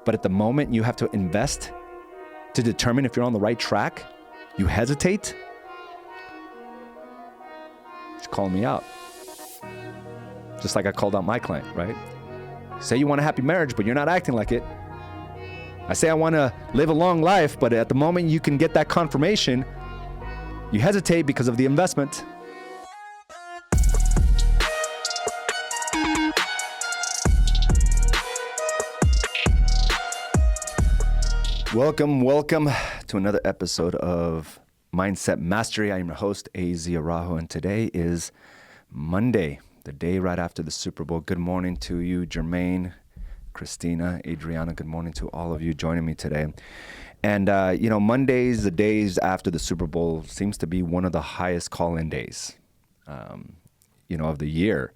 But at the moment you have to invest to determine if you're on the right track, you hesitate. Just call me out. Just like I called out my client, right? Say you want a happy marriage, but you're not acting like it. I say I want to live a long life, but at the moment you can get that confirmation, you hesitate because of the investment. Welcome to another episode of Mindset Mastery. I am your host, Araujo, and today is Monday, the day right after the Super Bowl. Good morning to you, Jermaine, Christina, Adriana. Good morning to all of you joining me today. And, Mondays, the days after the Super Bowl, seems to be one of the highest call-in days, of the year.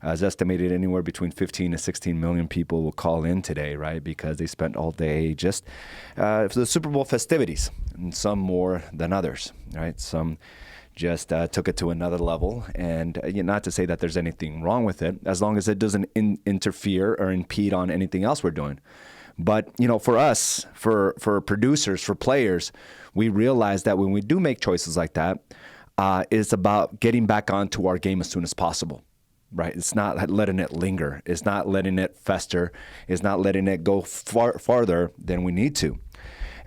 It's estimated anywhere between 15 to 16 million people will call in today, right? Because they spent all day just for the Super Bowl festivities, and some more than others, right? Some just took it to another level, and not to say that there's anything wrong with it, as long as it doesn't interfere or impede on anything else we're doing. But, for us, for producers, for players, we realize that when we do make choices like that, it's about getting back onto our game as soon as possible. Right. It's not letting it linger. It's not letting it fester. It's not letting it go farther than we need to.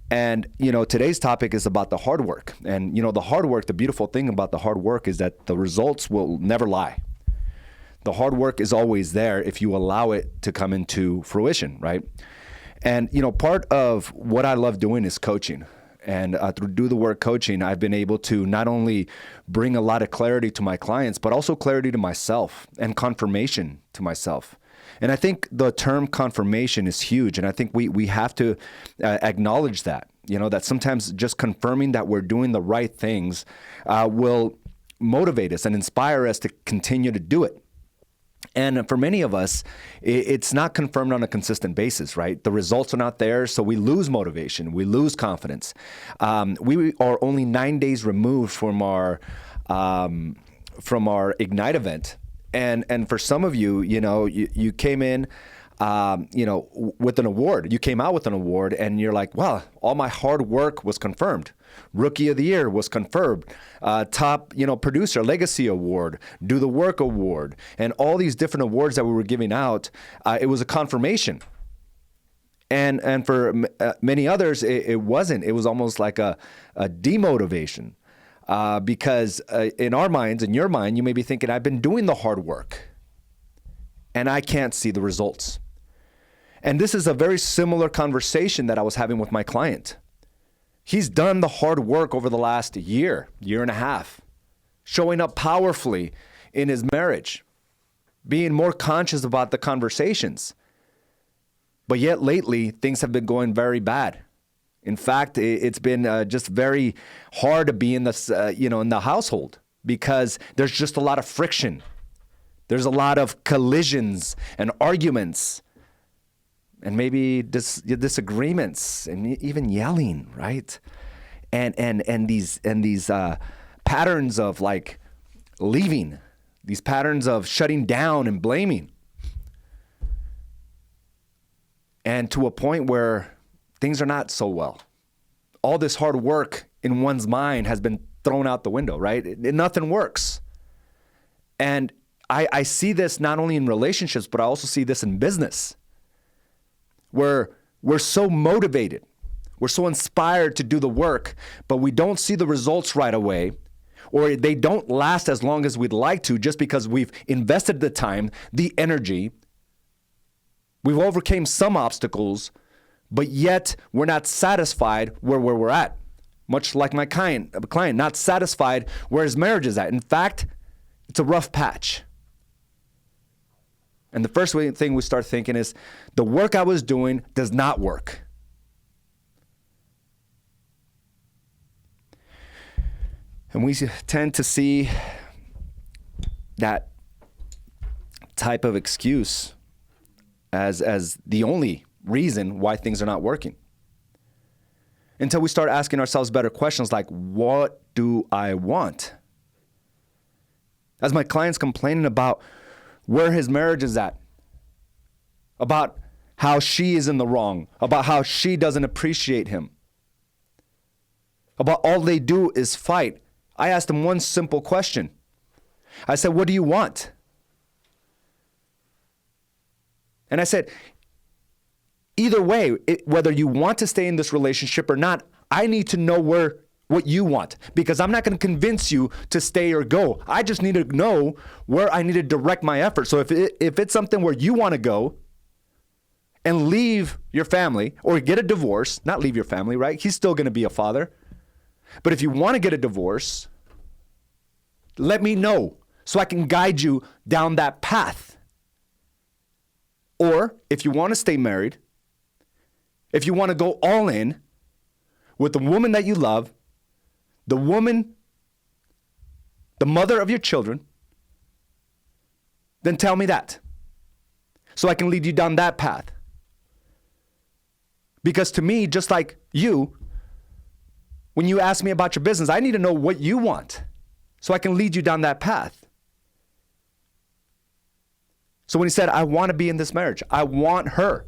And, today's topic is about the hard work. And, the hard work, the beautiful thing about the hard work is that the results will never lie. The hard work is always there if you allow it to come into fruition, right? And, part of what I love doing is coaching. And through Do the Work coaching, I've been able to not only bring a lot of clarity to my clients, but also clarity to myself and confirmation to myself. And I think the term confirmation is huge. And I think we have to acknowledge that, that sometimes just confirming that we're doing the right things will motivate us and inspire us to continue to do it. And for many of us, it's not confirmed on a consistent basis, right? The results are not there, so we lose motivation, we lose confidence. We are only 9 days removed from our Ignite event, and for some of you, you came in, with an award. You came out with an award, and you're like, "Wow, all my hard work was confirmed." Rookie of the Year was confirmed. Top, producer, Legacy Award, Do the Work Award, and all these different awards that we were giving out. It was a confirmation. And for many others, it wasn't. It was almost like a demotivation. Because in our minds, in your mind, you may be thinking, I've been doing the hard work, and I can't see the results. And this is a very similar conversation that I was having with my client. He's done the hard work over the last year and a half, showing up powerfully in his marriage, being more conscious about the conversations. But yet lately, things have been going very bad. In fact, it's been just very hard to be in this, in the household, because there's just a lot of friction. There's a lot of collisions and arguments, and maybe disagreements, and even yelling, right? And these patterns of like leaving, these patterns of shutting down and blaming, and to a point where things are not so well. All this hard work in one's mind has been thrown out the window, right? Nothing works. And I see this not only in relationships, but I also see this in business, where we're so motivated, we're so inspired to do the work, but we don't see the results right away, or they don't last as long as we'd like to, just because we've invested the time, the energy, we've overcame some obstacles, but yet we're not satisfied where we're at. Much like my client, not satisfied where his marriage is at. In fact, it's a rough patch. And the first thing we start thinking is, the work I was doing does not work. And we tend to see that type of excuse as the only reason why things are not working. Until we start asking ourselves better questions like, what do I want? As my client's complaining about where his marriage is at, about how she is in the wrong, about how she doesn't appreciate him, about all they do is fight. I asked him one simple question. I said, what do you want? And I said, either way, whether you want to stay in this relationship or not, I need to know what you want, because I'm not going to convince you to stay or go. I just need to know where I need to direct my effort. So if it's something where you want to go and leave your family or get a divorce, not leave your family, right? He's still going to be a father. But if you want to get a divorce, let me know so I can guide you down that path. Or if you want to stay married, if you want to go all in with the woman that you love, the woman, the mother of your children, then tell me that so I can lead you down that path. Because to me, just like you, when you ask me about your business, I need to know what you want so I can lead you down that path. So when he said, I want to be in this marriage, I want her.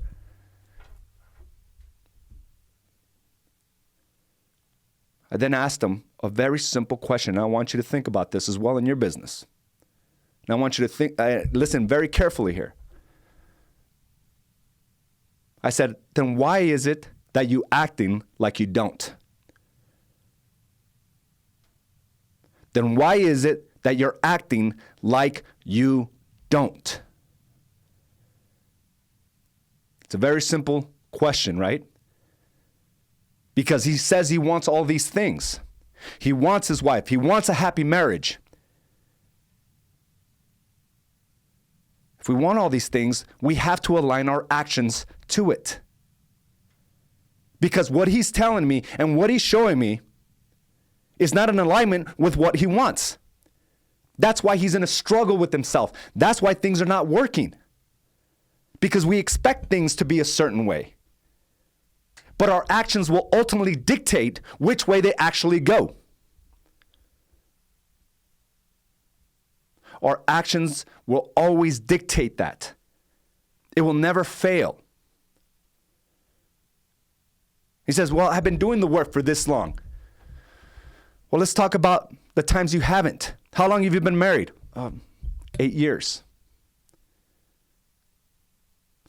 I then asked him a very simple question. And I want you to think about this as well in your business. And I want you to listen very carefully here. I said, then why is it that you acting like you don't? Then why is it that you're acting like you don't? It's a very simple question, right? Because he says he wants all these things. He wants his wife. He wants a happy marriage. If we want all these things, we have to align our actions to it. Because what he's telling me and what he's showing me is not in alignment with what he wants. That's why he's in a struggle with himself. That's why things are not working. Because we expect things to be a certain way. But our actions will ultimately dictate which way they actually go. Our actions will always dictate that. It will never fail. He says, well, I've been doing the work for this long. Well, let's talk about the times you haven't. How long have you been married? 8 years.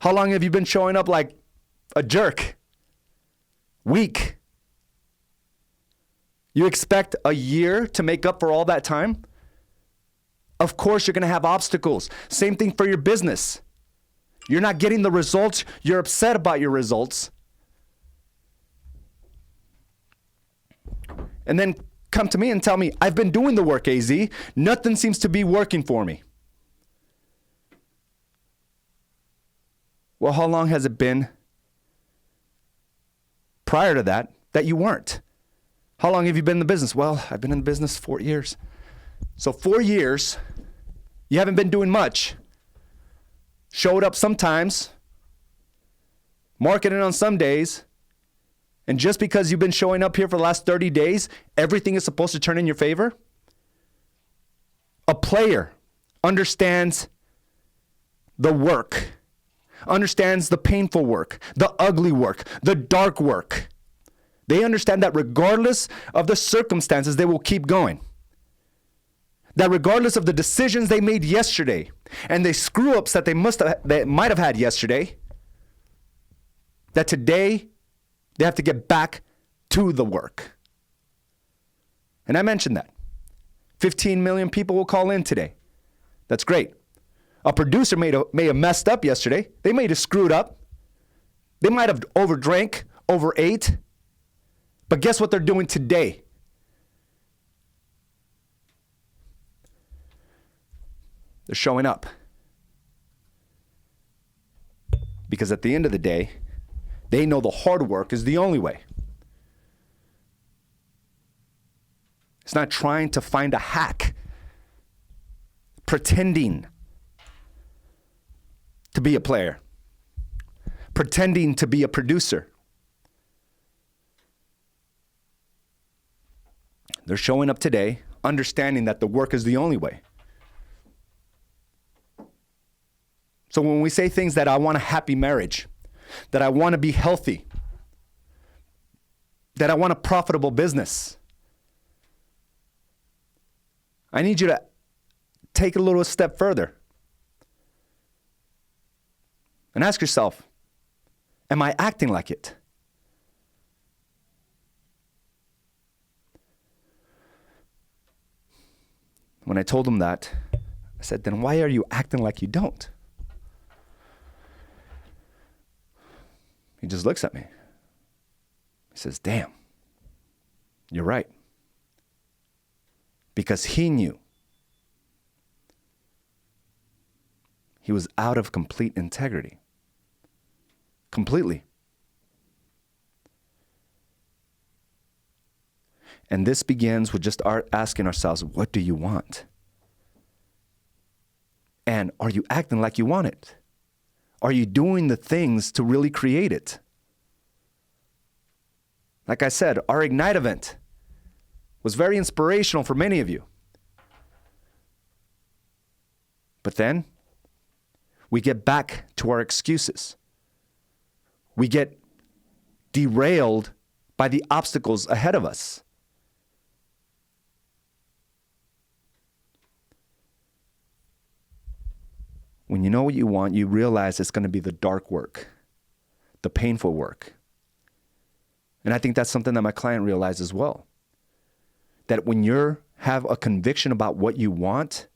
How long have you been showing up like a jerk? Weak. You expect a year to make up for all that time? Of course, you're going to have obstacles. Same thing for your business. You're not getting the results. You're upset about your results. And then come to me and tell me, I've been doing the work, AZ. Nothing seems to be working for me. Well, how long has it been prior to that you weren't? How long have you been in the business? Well, I've been in the business 4 years. So 4 years, you haven't been doing much. Showed up sometimes, marketing on some days, and just because you've been showing up here for the last 30 days, everything is supposed to turn in your favor? A player understands the work, understands the painful work, the ugly work, the dark work. They understand that regardless of the circumstances, they will keep going. That regardless of the decisions they made yesterday and the screw-ups that they might have had yesterday, that today they have to get back to the work. And I mentioned that. 15 million people will call in today. That's great. A producer may have messed up yesterday. They may have screwed up. They might have overdrank, overate. But guess what they're doing today? They're showing up. Because at the end of the day, they know the hard work is the only way. It's not trying to find a hack, pretending to be a player, pretending to be a producer. They're showing up today, understanding that the work is the only way. So when we say things that I want a happy marriage, that I want to be healthy, that I want a profitable business. I need you to take a little step further and ask yourself, am I acting like it? When I told him that, I said, then why are you acting like you don't? He just looks at me. He says, damn, you're right. Because he knew he was out of complete integrity. Completely. And this begins with just asking ourselves, what do you want? And are you acting like you want it? Are you doing the things to really create it? Like I said, our Ignite event was very inspirational for many of you. But then we get back to our excuses. We get derailed by the obstacles ahead of us. When you know what you want, you realize it's going to be the dark work, the painful work. And I think that's something that my client realized as well. That when you have a conviction about what you want,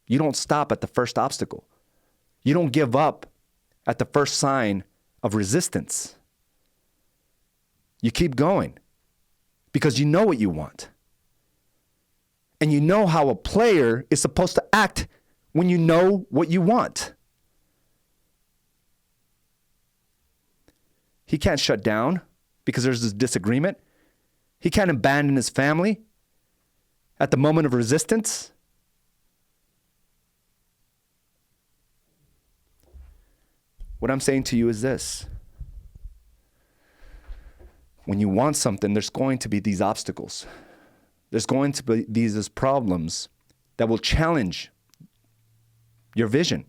you don't stop at the first obstacle. You don't give up at the first sign of resistance. You keep going because you know what you want. And you know how a player is supposed to act when you know what you want. He can't shut down because there's this disagreement. He can't abandon his family at the moment of resistance. What I'm saying to you is this. When you want something, there's going to be these obstacles. There's going to be these problems that will challenge your vision.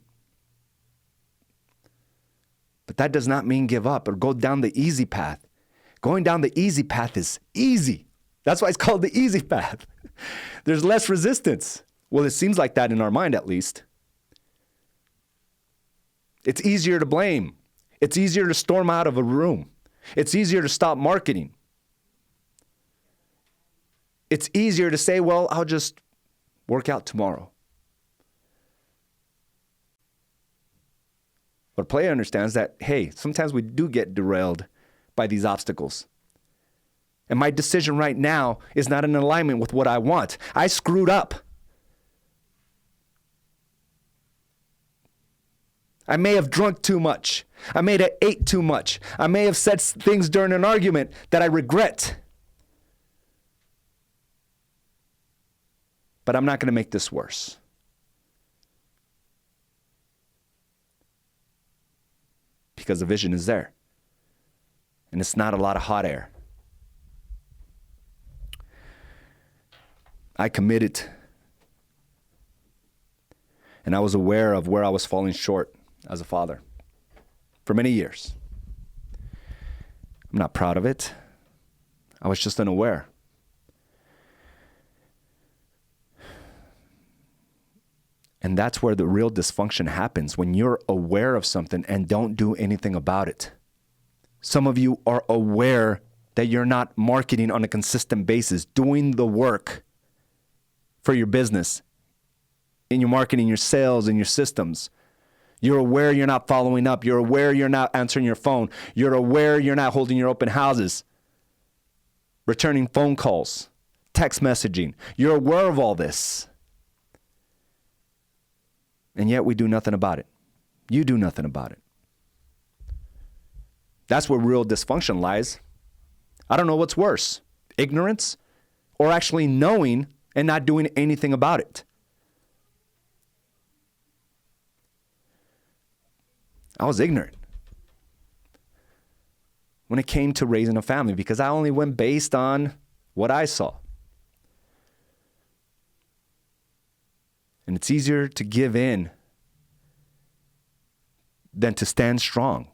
But that does not mean give up or go down the easy path. Going down the easy path is easy. That's why it's called the easy path. There's less resistance. Well, it seems like that in our mind, at least. It's easier to blame. It's easier to storm out of a room. It's easier to stop marketing. It's easier to say, well, I'll just work out tomorrow. But a player understands that, hey, sometimes we do get derailed by these obstacles. And my decision right now is not in alignment with what I want. I screwed up. I may have drunk too much. I may have ate too much. I may have said things during an argument that I regret. But I'm not going to make this worse. Because the vision is there. And it's not a lot of hot air. I committed. And I was aware of where I was falling short as a father for many years. I'm not proud of it. I was just unaware. And that's where the real dysfunction happens, when you're aware of something and don't do anything about it. Some of you are aware that you're not marketing on a consistent basis, doing the work for your business, in your marketing, your sales, and your systems. You're aware you're not following up. You're aware you're not answering your phone. You're aware you're not holding your open houses, returning phone calls, text messaging. You're aware of all this. And yet we do nothing about it. You do nothing about it. That's where real dysfunction lies. I don't know what's worse, ignorance or actually knowing and not doing anything about it. I was ignorant when it came to raising a family because I only went based on what I saw. And it's easier to give in than to stand strong.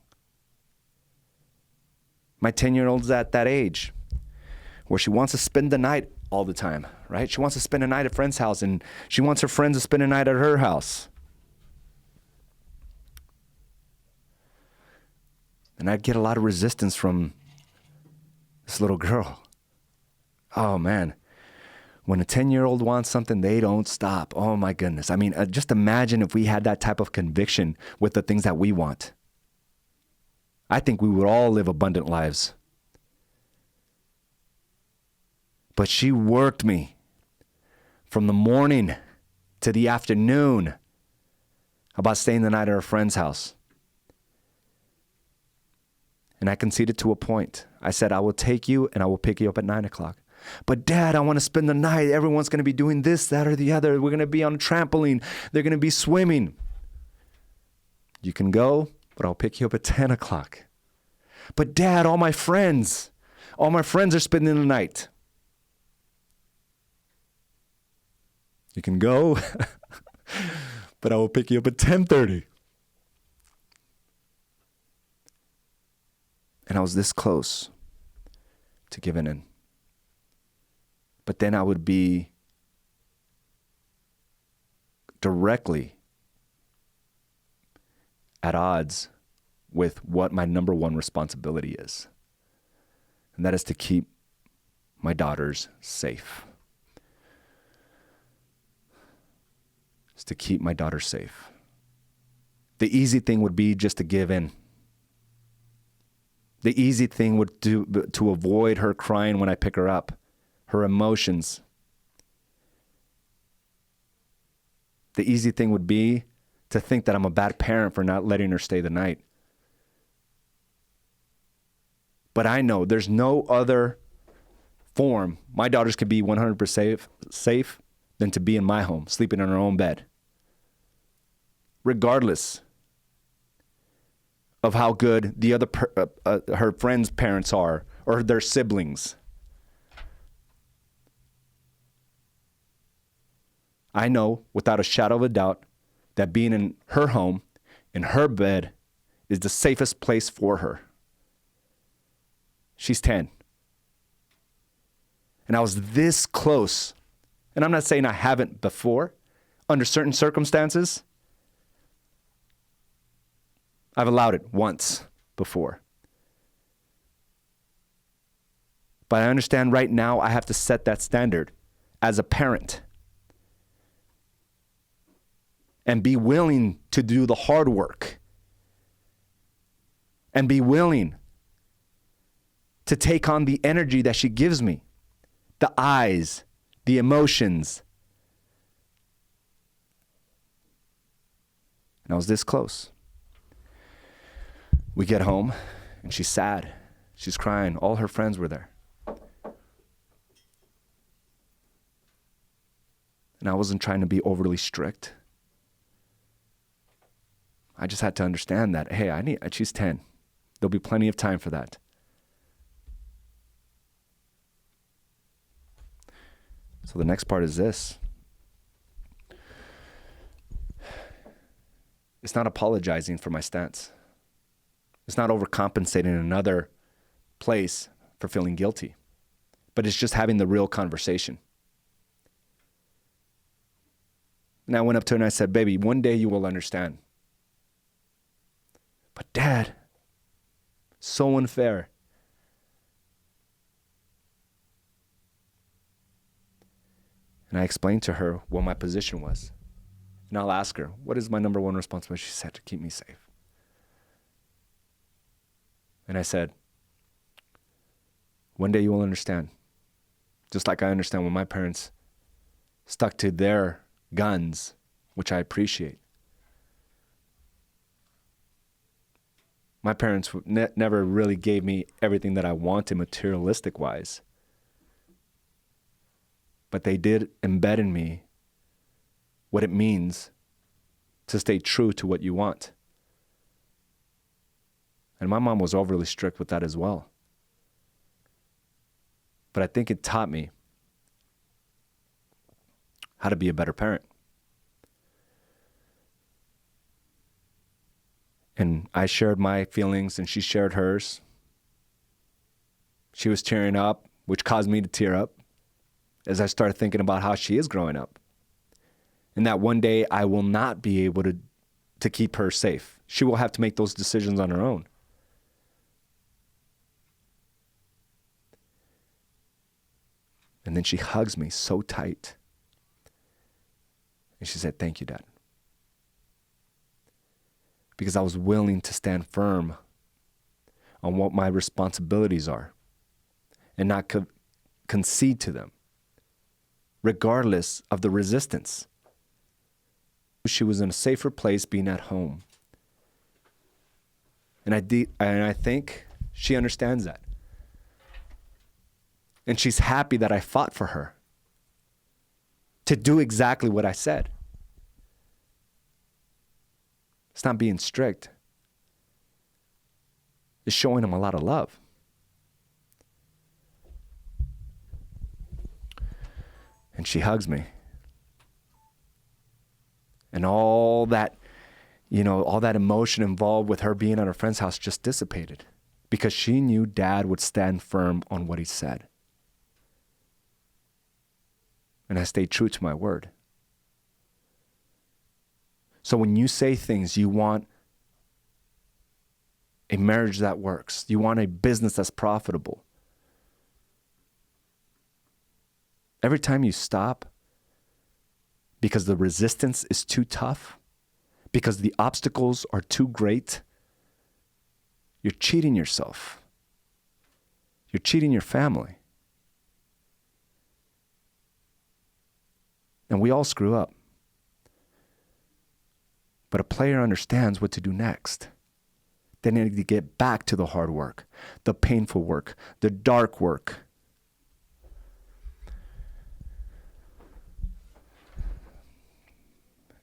My 10-year-old's at that age where she wants to spend the night all the time, right? She wants to spend a night at a friend's house, and she wants her friends to spend a night at her house. And I'd get a lot of resistance from this little girl. Oh, man. When a 10-year-old wants something, they don't stop. Oh, my goodness. I mean, just imagine if we had that type of conviction with the things that we want. I think we would all live abundant lives. But she worked me from the morning to the afternoon about staying the night at her friend's house. And I conceded to a point. I said, I will take you and I will pick you up at 9 o'clock. But Dad, I want to spend the night. Everyone's going to be doing this, that, or the other. We're going to be on a trampoline. They're going to be swimming. You can go, but I'll pick you up at 10 o'clock. But Dad, all my friends are spending the night. You can go, but I will pick you up at 10:30. And I was this close to giving in. But then I would be directly at odds with what my number one responsibility is. And that is to keep my daughters safe. It's to keep my daughters safe. The easy thing would be just to give in. The easy thing would do to avoid her crying when I pick her up, her emotions. The easy thing would be to think that I'm a bad parent for not letting her stay the night. But I know there's no other form my daughters could be 100% safe than to be in my home, sleeping in her own bed. Regardless of how good the other her friends' parents are or their siblings. I know without a shadow of a doubt that being in her home, in her bed, is the safest place for her. She's 10. And I was this close. And I'm not saying I haven't before. Under certain circumstances, I've allowed it once before. But I understand right now I have to set that standard as a parent and be willing to do the hard work and be willing to take on the energy that she gives me, the eyes, the emotions. And I was this close. We get home, and she's sad. She's crying. All her friends were there. And I wasn't trying to be overly strict. I just had to understand that, hey, she's 10. There'll be plenty of time for that. So the next part is this. It's not apologizing for my stance. It's not overcompensating in another place for feeling guilty. But it's just having the real conversation. And I went up to her and I said, baby, one day you will understand. But Dad, so unfair. And I explained to her what my position was. And I'll ask her, what is my number one responsibility? She said, to keep me safe. And I said, one day you will understand. Just like I understand when my parents stuck to their guns, which I appreciate. My parents never really gave me everything that I wanted materialistic-wise. But they did embed in me what it means to stay true to what you want. And my mom was overly strict with that as well. But I think it taught me how to be a better parent. And I shared my feelings and she shared hers. She was tearing up, which caused me to tear up as I started thinking about how she is growing up. And that one day I will not be able to keep her safe. She will have to make those decisions on her own. And then she hugs me so tight. And she said, "Thank you, Dad." Because I was willing to stand firm on what my responsibilities are and not concede to them, regardless of the resistance. She was in a safer place being at home. And I think she understands that. And she's happy that I fought for her to do exactly what I said. It's not being strict. It's showing them a lot of love. And she hugs me. And all that, all that emotion involved with her being at her friend's house just dissipated because she knew Dad would stand firm on what he said. And I stayed true to my word. So when you say things, you want a marriage that works. You want a business that's profitable. Every time you stop because the resistance is too tough, because the obstacles are too great, you're cheating yourself. You're cheating your family. And we all screw up. But a player understands what to do next. They need to get back to the hard work, the painful work, the dark work.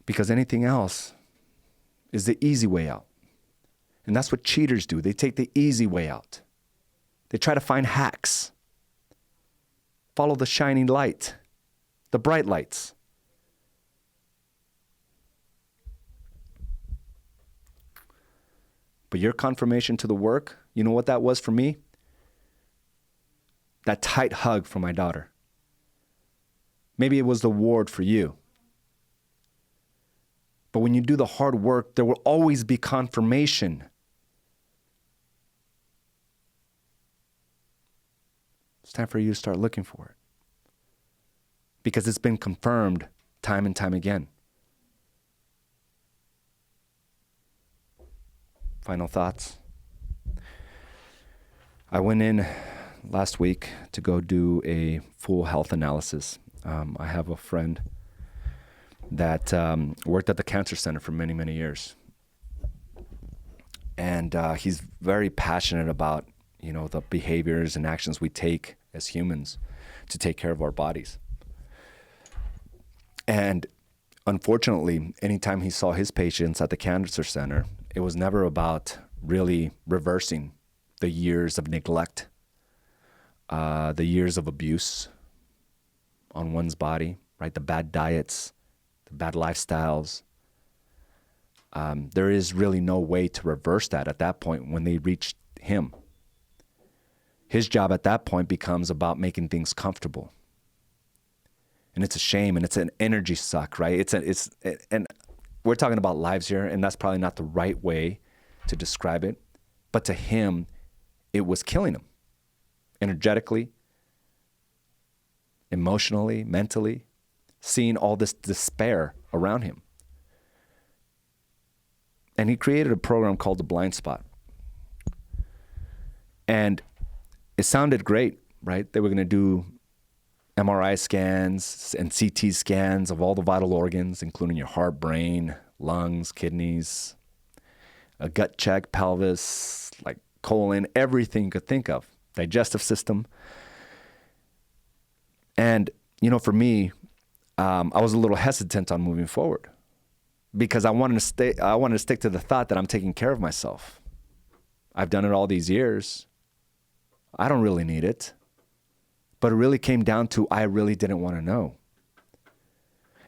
Because anything else is the easy way out. And that's what cheaters do. They take the easy way out. They try to find hacks. Follow the shining light, the bright lights. But your confirmation to the work, you know what that was for me? That tight hug from my daughter. Maybe it was the reward for you. But when you do the hard work, there will always be confirmation. It's time for you to start looking for it. Because it's been confirmed time and time again. Final thoughts. I went in last week to go do a full health analysis. I have a friend that worked at the cancer center for many, many years. And he's very passionate about, the behaviors and actions we take as humans to take care of our bodies. And unfortunately, anytime he saw his patients at the cancer center, it was never about really reversing the years of neglect, the years of abuse on one's body, right? The bad diets, the bad lifestyles. There is really no way to reverse that at that point when they reach him. His job at that point becomes about making things comfortable. And it's a shame, and it's an energy suck, right? And we're talking about lives here, and that's probably not the right way to describe it. But to him, it was killing him. Energetically, emotionally, mentally, seeing all this despair around him. And he created a program called The Blind Spot. And it sounded great, right? They were going to do MRI scans and CT scans of all the vital organs, including your heart, brain, lungs, kidneys, a gut check, pelvis, like colon, everything you could think of, digestive system. And, for me, I was a little hesitant on moving forward because I wanted to stick to the thought that I'm taking care of myself. I've done it all these years. I don't really need it. But it really came down to I really didn't want to know.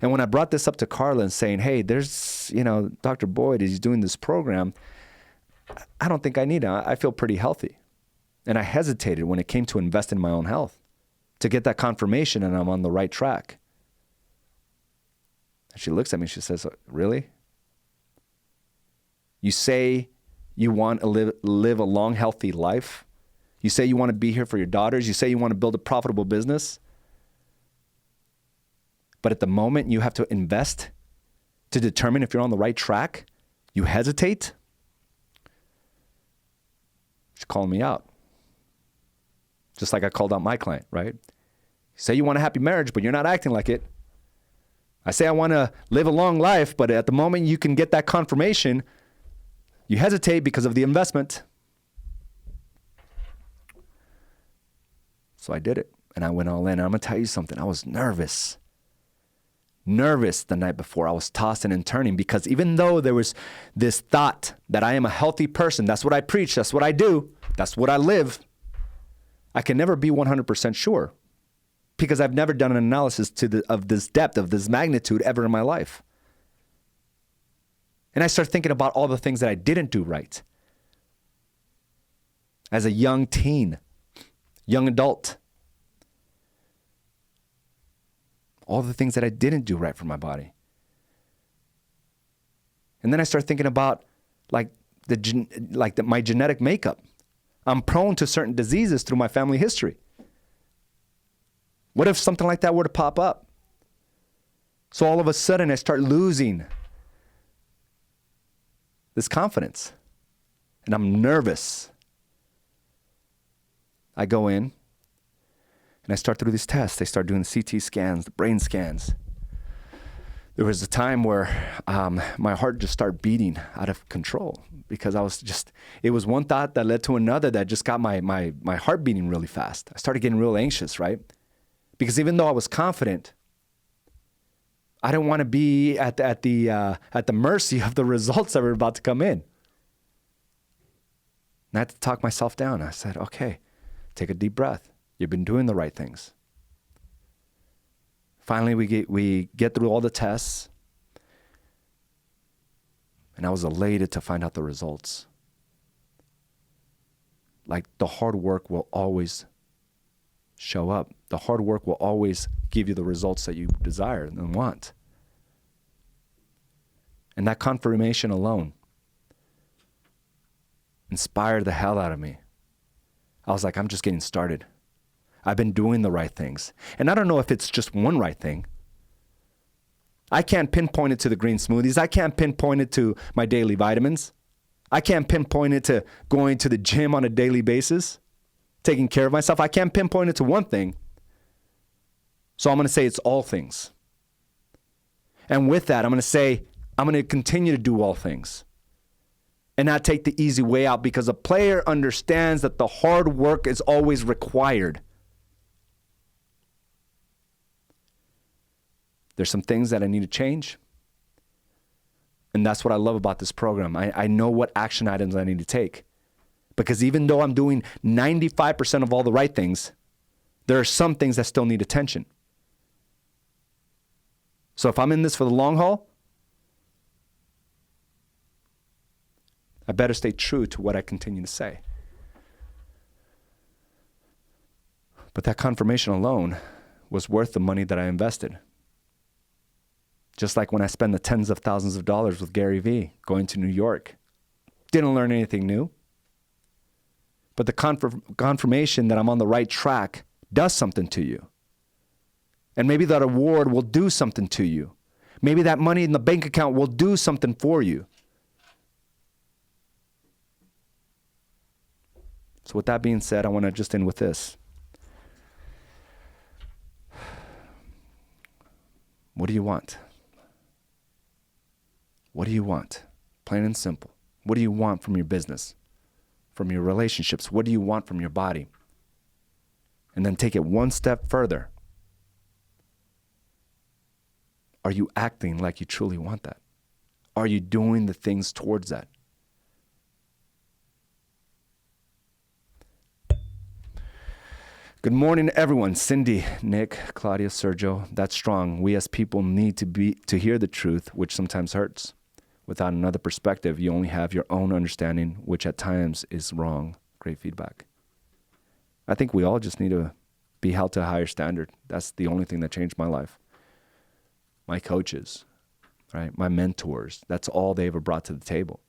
And when I brought this up to Carla and saying, hey, there's, Dr. Boyd is doing this program, I don't think I need it. I feel pretty healthy. And I hesitated when it came to invest in my own health to get that confirmation and I'm on the right track. And she looks at me, she says, really? You say you want to live a long, healthy life? You say you want to be here for your daughters? You say you want to build a profitable business? But at the moment you have to invest to determine if you're on the right track, you hesitate? She's calling me out. Just like I called out my client, right? You say you want a happy marriage, but you're not acting like it. I say I want to live a long life, but at the moment you can get that confirmation, you hesitate because of the investment. So I did it, and I went all in. And I'm going to tell you something. I was nervous the night before. I was tossing and turning because even though there was this thought that I am a healthy person, that's what I preach, that's what I do, that's what I live, I can never be 100% sure because I've never done an analysis of this depth, of this magnitude ever in my life. And I start thinking about all the things that I didn't do right as a young teen, young adult. All the things that I didn't do right for my body. And then I start thinking about my genetic makeup. I'm prone to certain diseases through my family history. What if something like that were to pop up? So all of a sudden I start losing this confidence and I'm nervous. I go in and I start through these tests. They start doing the CT scans, the brain scans. There was a time where my heart just started beating out of control because it was one thought that led to another that just got my heart beating really fast. I started getting real anxious, right? Because even though I was confident, I didn't want to be at the mercy of the results that were about to come in. And I had to talk myself down. I said, okay, take a deep breath. You've been doing the right things. Finally, we get through all the tests, and I was elated to find out the results. Like the hard work will always show up. The hard work will always give you the results that you desire and want. And that confirmation alone inspired the hell out of me. I was like, I'm just getting started. I've been doing the right things. And I don't know if it's just one right thing. I can't pinpoint it to the green smoothies. I can't pinpoint it to my daily vitamins. I can't pinpoint it to going to the gym on a daily basis, taking care of myself. I can't pinpoint it to one thing. So I'm going to say it's all things. And with that, I'm going to say, I'm going to continue to do all things and not take the easy way out because a player understands that the hard work is always required. There's some things that I need to change. And that's what I love about this program. I know what action items I need to take. Because even though I'm doing 95% of all the right things, there are some things that still need attention. So if I'm in this for the long haul, I better stay true to what I continue to say. But that confirmation alone was worth the money that I invested. Just like when I spend the tens of thousands of dollars with Gary Vee going to New York. Didn't learn anything new. But the confirmation that I'm on the right track does something to you. And maybe that award will do something to you. Maybe that money in the bank account will do something for you. So with that being said, I want to just end with this. What do you want? What do you want? Plain and simple. What do you want from your business? From your relationships? What do you want from your body? And then take it one step further. Are you acting like you truly want that? Are you doing the things towards that? Good morning, everyone. Cindy, Nick, Claudia, Sergio. That's strong. We as people need to hear the truth, which sometimes hurts. Without another perspective, you only have your own understanding, which at times is wrong. Great feedback. I think we all just need to be held to a higher standard. That's the only thing that changed my life. My coaches, right? My mentors, that's all they ever brought to the table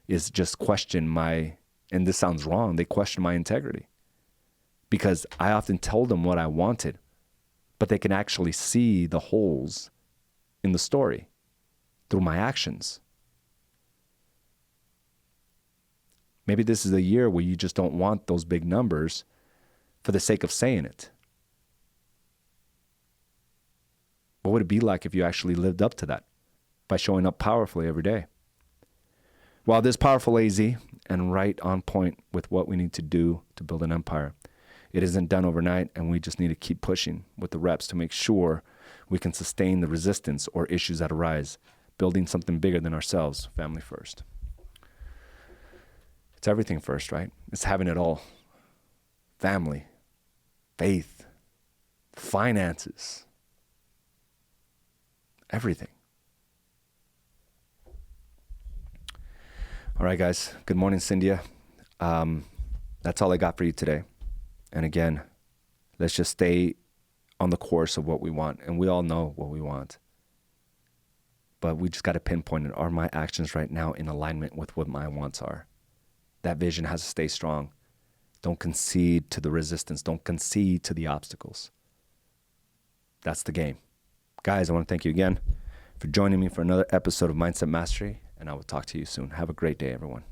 is just question and this sounds wrong, they question my integrity. Because I often told them what I wanted, but they can actually see the holes in the story through my actions. Maybe this is a year where you just don't want those big numbers for the sake of saying it. What would it be like if you actually lived up to that by showing up powerfully every day? While this powerful AZ and right on point with what we need to do to build an empire, it isn't done overnight, and we just need to keep pushing with the reps to make sure we can sustain the resistance or issues that arise, building something bigger than ourselves, family first. It's everything first, right? It's having it all. Family, faith, finances, everything. All right, guys. Good morning, Cynthia. That's all I got for you today. And again, let's just stay on the course of what we want. And we all know what we want. But we just got to pinpoint it. Are my actions right now in alignment with what my wants are? That vision has to stay strong. Don't concede to the resistance. Don't concede to the obstacles. That's the game. Guys, I want to thank you again for joining me for another episode of Mindset Mastery, and I will talk to you soon. Have a great day, everyone.